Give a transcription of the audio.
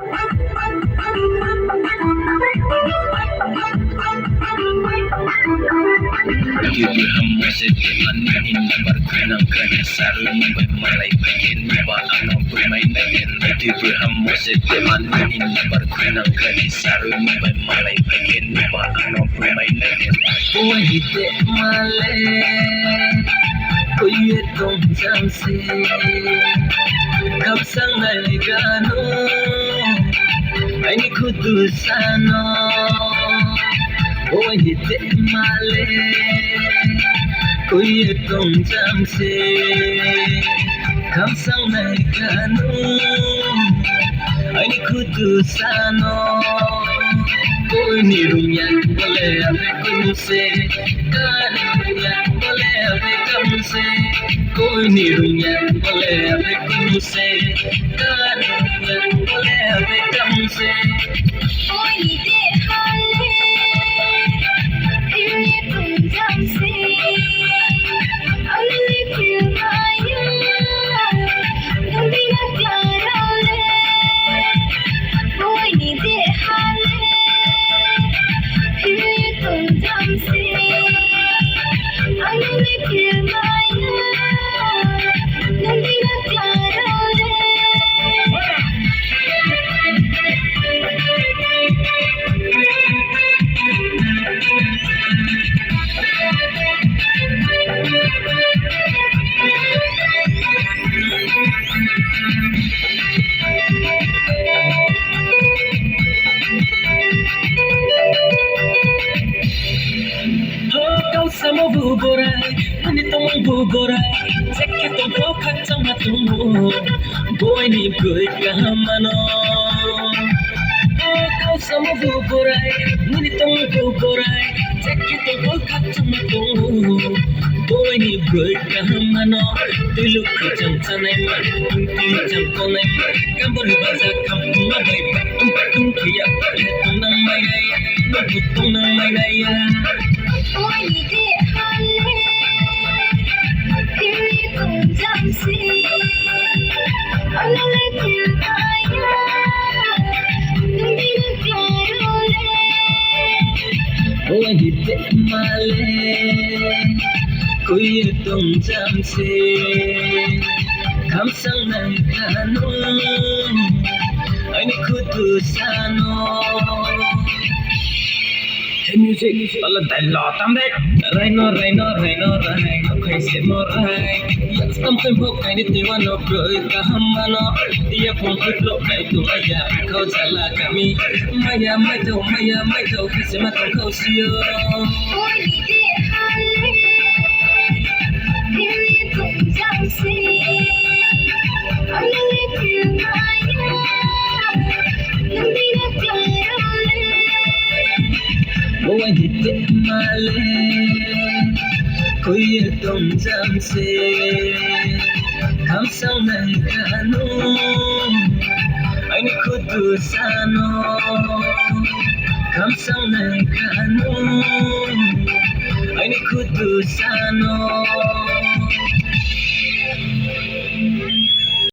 Hamba setiman in berkenang kena sarung bermalai bagian lupa anak bermain bagian Tiba hamba setiman in berkenang kena sarung bermalai bagian lupa anak bermain bagian Wahite male Kuye tong jamse Kapsang naligano Aini kudusano Wahite male Kuye tong jamse Kapsang naligano Aini kudusano Nirung yang boleh abe kumse Kanirung yang boleh abe kamse Nirung yang boleh abe kumse Kanirung yang boleh abe kamse Sama buborai, ani tong buborai, ceknya tong pokat sama tunggu, boy ni boy kahamano. Kau sama buborai, ani tong buborai, ceknya tong pokat sama tunggu, boy ni boy kahamano. Tilu kejam canai man, tilu jam konai man, gambar baca kampung mabai, patung kiyak, tung nang mai gaya, tung nang mai gaya. Wahite male Kuye tong jamse Kamsang naligano Aini kudusano Hey music, Allah dalo tambek Raino kaise morai Yak tampai bok kaini tiwano broi kahamano Dia pun hitlok kaitu maya Kau jala kami Maya mai tau Kaise matang kau sio Wahite male Kuye tong jamse Kamsang naligano Aini kudusano Kamsang naligano Aini kudusano